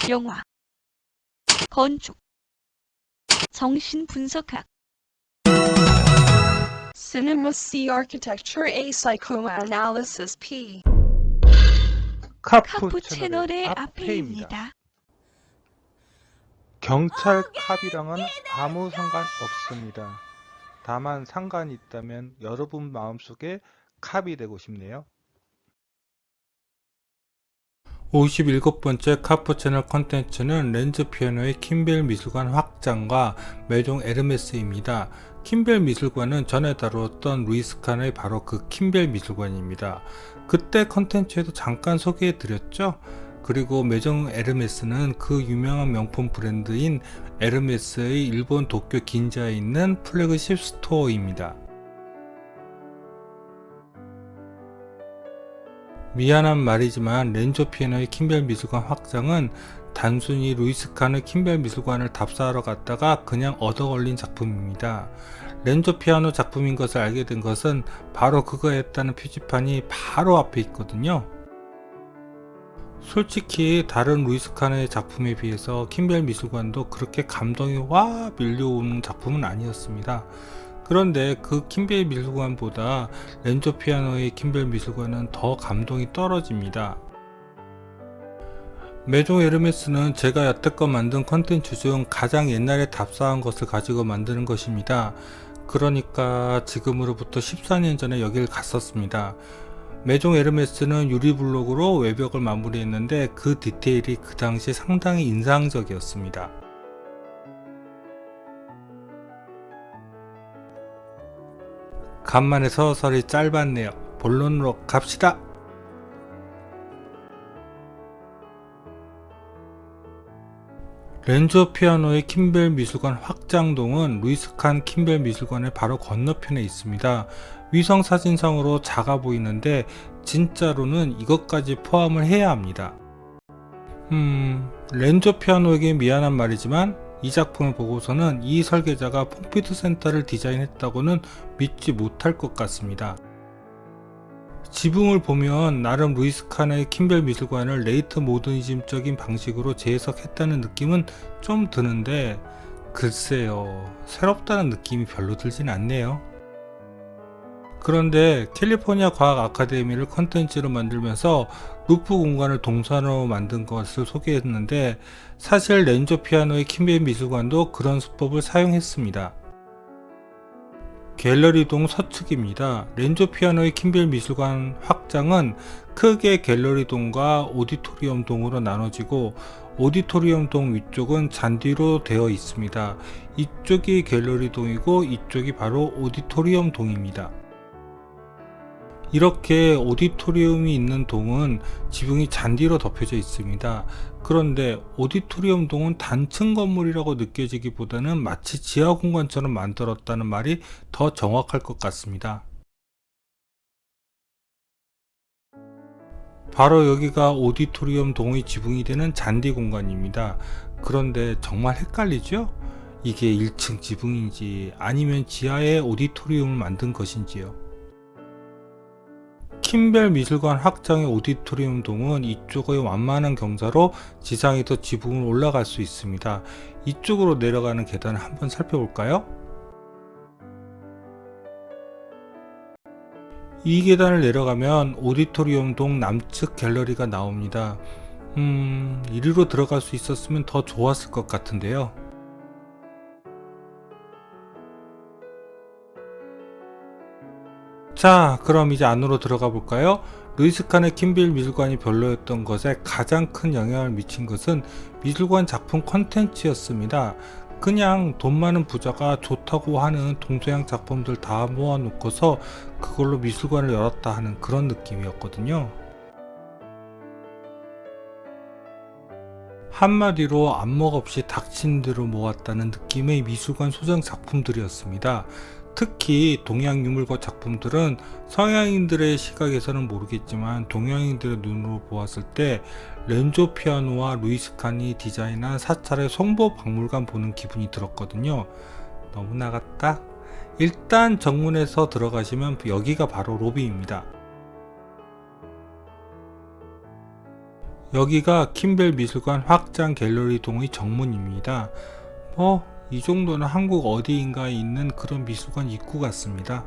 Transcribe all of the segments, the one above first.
영화, 건축, 정신분석학. Cinema C Architecture A Psychoanalysis P. 카푸 채널의 앞에입니다. 경찰 캅이랑은 아무 상관 없습니다. 다만 상관이 있다면 여러분 마음속에 캅이 되고 싶네요. 57번째 카푸 채널 컨텐츠는 렌즈 피아노의 킴벨 미술관 확장과 매종 에르메스입니다. 킴벨 미술관은 전에 다루었던 루이스 칸의 바로 그 킴벨 미술관입니다. 그때 컨텐츠에도 잠깐 소개해 드렸죠. 그리고 매종 에르메스는 그 유명한 명품 브랜드인 에르메스의 일본 도쿄 긴자에 있는 플래그십 스토어입니다. 미안한 말이지만 렌조 피아노의 킴벨 미술관 확장은 단순히 루이스 칸의 킴벨 미술관을 답사하러 갔다가 그냥 얻어 걸린 작품입니다. 렌조 피아노 작품인 것을 알게 된 것은 바로 그거였다는 표지판이 바로 앞에 있거든요. 솔직히 다른 루이스 칸의 작품에 비해서 킴벨 미술관도 그렇게 감동이 와 밀려오는 작품은 아니었습니다. 그런데 그 킴벨 미술관보다 렌조 피아노의 킴벨 미술관은 더 감동이 떨어집니다. 매종 에르메스는 제가 여태껏 만든 컨텐츠 중 가장 옛날에 답사한 것을 가지고 만드는 것입니다. 그러니까 지금으로부터 14년 전에 여길 갔었습니다. 매종 에르메스는 유리블록으로 외벽을 마무리했는데 그 디테일이 그 당시 상당히 인상적이었습니다. 간만에 서설이 짧았네요. 본론으로 갑시다. 렌조 피아노의 킴벨 미술관 확장동은 루이스 칸 킴벨 미술관의 바로 건너편에 있습니다. 위성 사진상으로 작아 보이는데 진짜로는 이것까지 포함을 해야 합니다. 렌조 피아노에게 미안한 말이지만 이 작품을 보고서는 이 설계자가 폼피두 센터를 디자인했다고는 믿지 못할 것 같습니다. 지붕을 보면 나름 루이스 칸의 킴벨 미술관을 레이트 모더니즘적인 방식으로 재해석했다는 느낌은 좀 드는데 글쎄요, 새롭다는 느낌이 별로 들진 않네요. 그런데 캘리포니아 과학 아카데미를 컨텐츠로 만들면서 루프 공간을 동산으로 만든 것을 소개했는데 사실 렌조 피아노의 킴벨 미술관도 그런 수법을 사용했습니다. 갤러리동 서측입니다. 렌조 피아노의 킴벨 미술관 확장은 크게 갤러리동과 오디토리엄동으로 나눠지고 오디토리엄동 위쪽은 잔디로 되어 있습니다. 이쪽이 갤러리동이고 이쪽이 바로 오디토리엄동입니다. 이렇게 오디토리움이 있는 동은 지붕이 잔디로 덮여져 있습니다. 그런데 오디토리움 동은 단층 건물이라고 느껴지기보다는 마치 지하 공간처럼 만들었다는 말이 더 정확할 것 같습니다. 바로 여기가 오디토리움 동의 지붕이 되는 잔디 공간입니다. 그런데 정말 헷갈리죠? 이게 1층 지붕인지 아니면 지하에 오디토리움을 만든 것인지요. 킴벨 미술관 확장의 오디토리움 동은 이쪽의 완만한 경사로 지상에서 지붕으로 올라갈 수 있습니다. 이쪽으로 내려가는 계단을 한번 살펴볼까요? 이 계단을 내려가면 오디토리움 동 남측 갤러리가 나옵니다. 이리로 들어갈 수 있었으면 더 좋았을 것 같은데요. 자, 그럼 이제 안으로 들어가 볼까요? 루이스 칸의 킴벨 미술관이 별로였던 것에 가장 큰 영향을 미친 것은 미술관 작품 컨텐츠였습니다. 그냥 돈 많은 부자가 좋다고 하는 동서양 작품들 다 모아놓고서 그걸로 미술관을 열었다 하는 그런 느낌이었거든요. 한마디로 안목 없이 닥친 대로 모았다는 느낌의 미술관 소장 작품들이었습니다. 특히 동양 유물과 작품들은 서양인들의 시각에서는 모르겠지만 동양인들의 눈으로 보았을 때 렌조 피아노와 루이스 칸이 디자인한 사찰의 송보 박물관 보는 기분이 들었거든요. 너무 나갔다? 일단 정문에서 들어가시면 여기가 바로 로비입니다. 여기가 킴벨 미술관 확장 갤러리 동의 정문입니다. 이 정도는 한국 어디인가에 있는 그런 미술관 입구 같습니다.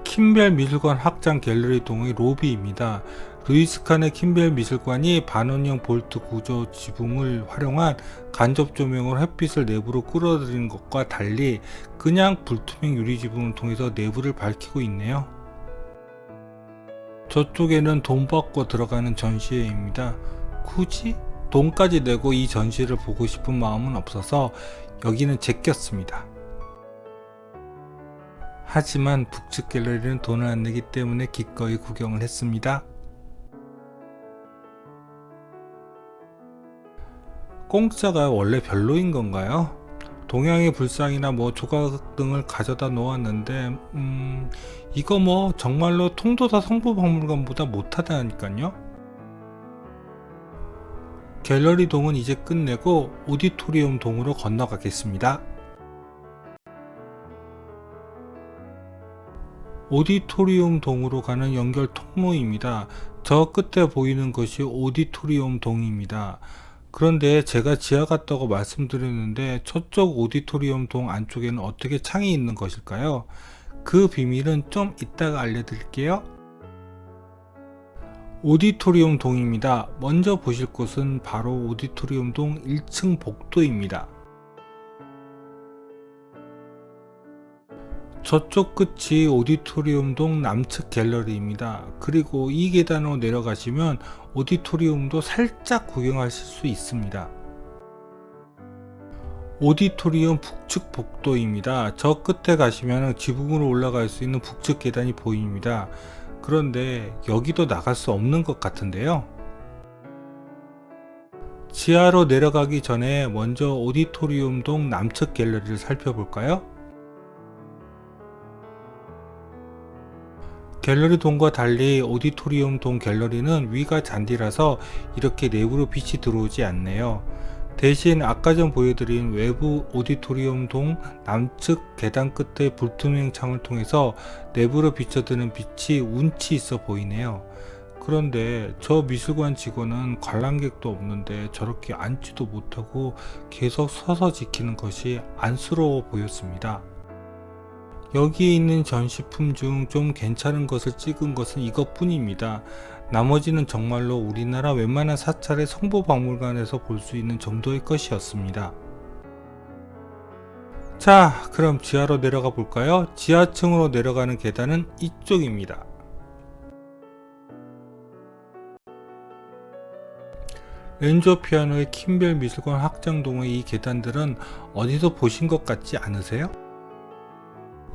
킴벨 미술관 확장 갤러리 동의 로비입니다. 루이스 칸의 킴벨 미술관이 반원형 볼트 구조 지붕을 활용한 간접 조명으로 햇빛을 내부로 끌어들이는 것과 달리 그냥 불투명 유리 지붕을 통해서 내부를 밝히고 있네요. 저쪽에는 돈 받고 들어가는 전시회입니다. 굳이 돈까지 내고 이 전시를 보고 싶은 마음은 없어서 여기는 제꼈습니다. 하지만 북측 갤러리는 돈을 안 내기 때문에 기꺼이 구경을 했습니다. 공짜가 원래 별로인 건가요? 동양의 불상이나 조각 등을 가져다 놓았는데 이거 정말로 통도사 성보박물관보다 못하다니까요. 갤러리 동은 이제 끝내고 오디토리움 동으로 건너가겠습니다. 오디토리움 동으로 가는 연결 통로입니다. 저 끝에 보이는 것이 오디토리움 동입니다. 그런데 제가 지하 같다고 말씀드렸는데 저쪽 오디토리움 동 안쪽에는 어떻게 창이 있는 것일까요? 그 비밀은 좀 이따가 알려드릴게요. 오디토리움 동입니다. 먼저 보실 곳은 바로 오디토리움 동 1층 복도입니다. 저쪽 끝이 오디토리움 동 남측 갤러리입니다. 그리고 이 계단으로 내려가시면 오디토리움도 살짝 구경하실 수 있습니다. 오디토리움 북측 복도입니다. 저 끝에 가시면 지붕으로 올라갈 수 있는 북측 계단이 보입니다. 그런데 여기도 나갈 수 없는 것 같은데요. 지하로 내려가기 전에 먼저 오디토리움 동 남측 갤러리를 살펴볼까요? 갤러리 동과 달리 오디토리움 동 갤러리는 위가 잔디라서 이렇게 내부로 빛이 들어오지 않네요. 대신 아까 전 보여드린 외부 오디토리움 동 남측 계단 끝의 불투명 창을 통해서 내부로 비춰드는 빛이 운치 있어 보이네요. 그런데 저 미술관 직원은 관람객도 없는데 저렇게 앉지도 못하고 계속 서서 지키는 것이 안쓰러워 보였습니다. 여기에 있는 전시품 중 좀 괜찮은 것을 찍은 것은 이것뿐입니다. 나머지는 정말로 우리나라 웬만한 사찰의 성보박물관에서 볼 수 있는 정도의 것이었습니다. 자, 그럼 지하로 내려가 볼까요? 지하층으로 내려가는 계단은 이쪽입니다. 렌조 피아노의 킴벨 미술관 확장동의 이 계단들은 어디서 보신 것 같지 않으세요?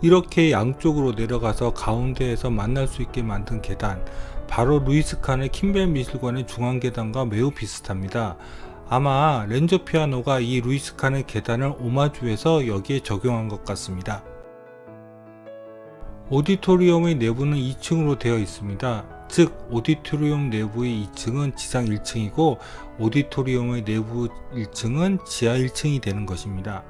이렇게 양쪽으로 내려가서 가운데에서 만날 수 있게 만든 계단, 바로 루이스 칸의 킴벨 미술관의 중앙 계단과 매우 비슷합니다. 아마 렌조 피아노가 이 루이스 칸의 계단을 오마주해서 여기에 적용한 것 같습니다. 오디토리움의 내부는 2층으로 되어 있습니다. 즉 오디토리움 내부의 2층은 지상 1층이고 오디토리움의 내부 1층은 지하 1층이 되는 것입니다.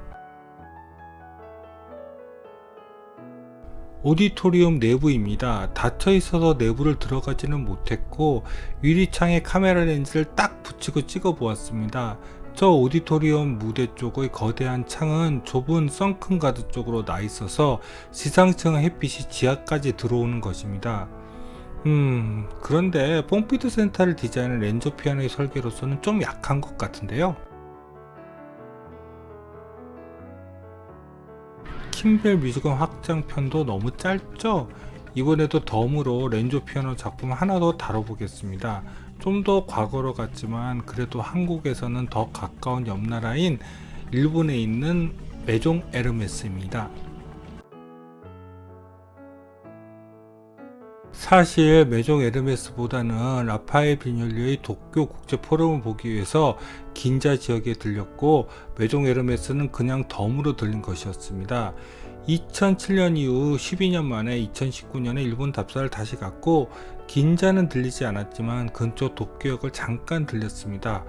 오디토리움 내부입니다. 닫혀 있어서 내부를 들어가지는 못했고 유리창에 카메라 렌즈를 딱 붙이고 찍어 보았습니다. 저 오디토리움 무대 쪽의 거대한 창은 좁은 선큰 가드 쪽으로 나 있어서 지상층의 햇빛이 지하까지 들어오는 것입니다. 그런데 뽕피드 센터를 디자인한 렌조 피아노의 설계로서는 좀 약한 것 같은데요. 킴벨 미술관 확장편도 너무 짧죠? 이번에도 덤으로 렌조 피아노 작품 하나 더 다뤄보겠습니다. 좀 더 과거로 갔지만 그래도 한국에서는 더 가까운 옆나라인 일본에 있는 메종 에르메스입니다. 사실 메종 에르메스보다는 라파엘 비뇰리의 도쿄 국제 포럼을 보기 위해서 긴자 지역에 들렸고 메종 에르메스는 그냥 덤으로 들린 것이었습니다. 2007년 이후 12년 만에 2019년에 일본 답사를 다시 갔고 긴자는 들리지 않았지만 근처 도쿄역을 잠깐 들렸습니다.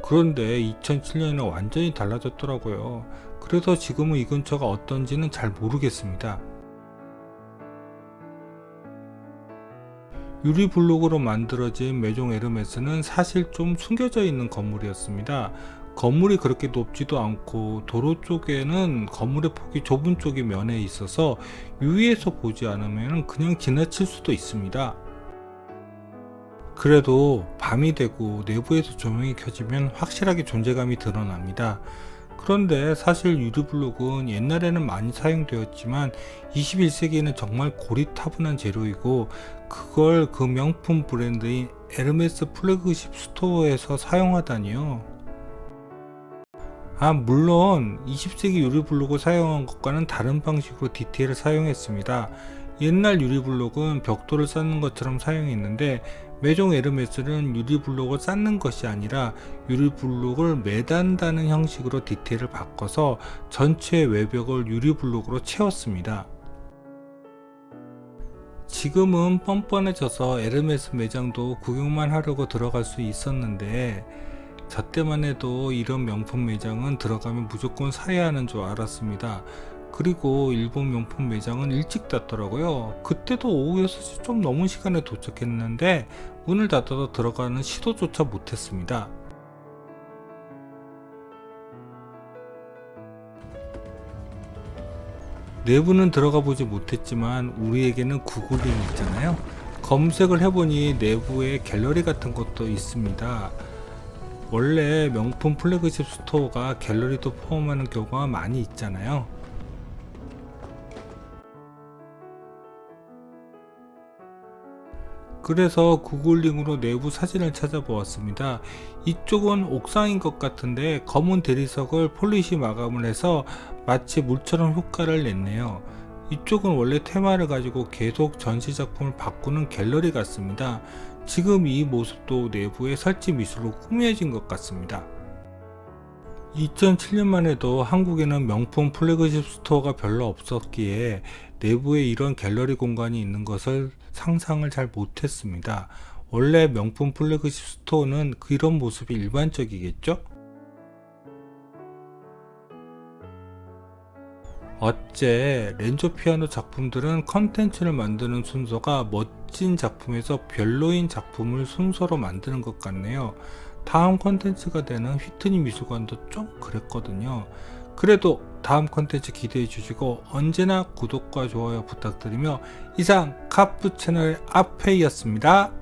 그런데 2007년에 완전히 달라졌더라고요. 그래서 지금은 이 근처가 어떤지는 잘 모르겠습니다. 유리 블록으로 만들어진 메종 에르메스는 사실 좀 숨겨져 있는 건물이었습니다. 건물이 그렇게 높지도 않고 도로 쪽에는 건물의 폭이 좁은 쪽이 면에 있어서 유위에서 보지 않으면 그냥 지나칠 수도 있습니다. 그래도 밤이 되고 내부에서 조명이 켜지면 확실하게 존재감이 드러납니다. 그런데 사실 유리블록은 옛날에는 많이 사용되었지만 21세기에는 정말 고리타분한 재료이고 그걸 그 명품 브랜드인 에르메스 플래그십 스토어에서 사용하다니요. 물론 20세기 유리블록을 사용한 것과는 다른 방식으로 디테일을 사용했습니다. 옛날 유리블록은 벽돌을 쌓는 것처럼 사용했는데 메종 에르메스는 유리블록을 쌓는 것이 아니라 유리블록을 매단다는 형식으로 디테일을 바꿔서 전체 외벽을 유리블록으로 채웠습니다. 지금은 뻔뻔해져서 에르메스 매장도 구경만 하려고 들어갈 수 있었는데 저 때만 해도 이런 명품 매장은 들어가면 무조건 사야 하는 줄 알았습니다. 그리고 일본 명품 매장은 일찍 닫더라고요. 그때도 오후 6시 좀 넘은 시간에 도착했는데 문을 닫아서 들어가는 시도조차 못했습니다. 내부는 들어가 보지 못했지만 우리에게는 구글링 있잖아요. 검색을 해보니 내부에 갤러리 같은 것도 있습니다. 원래 명품 플래그십 스토어가 갤러리도 포함하는 경우가 많이 있잖아요. 그래서 구글링으로 내부 사진을 찾아보았습니다. 이쪽은 옥상인 것 같은데 검은 대리석을 폴리시 마감을 해서 마치 물처럼 효과를 냈네요. 이쪽은 원래 테마를 가지고 계속 전시 작품을 바꾸는 갤러리 같습니다. 지금 이 모습도 내부의 설치 미술로 꾸며진 것 같습니다. 2007년만 해도 한국에는 명품 플래그십 스토어가 별로 없었기에 내부에 이런 갤러리 공간이 있는 것을 상상을 잘 못했습니다. 원래 명품 플래그십 스토어는 그런 모습이 일반적이겠죠? 어째 렌조 피아노 작품들은 컨텐츠를 만드는 순서가 멋진 작품에서 별로인 작품을 순서로 만드는 것 같네요. 다음 컨텐츠가 되는 휘트니 미술관도 좀 그랬거든요. 그래도 다음 컨텐츠 기대해 주시고 언제나 구독과 좋아요 부탁드리며 이상 카프 채널 아페이였습니다.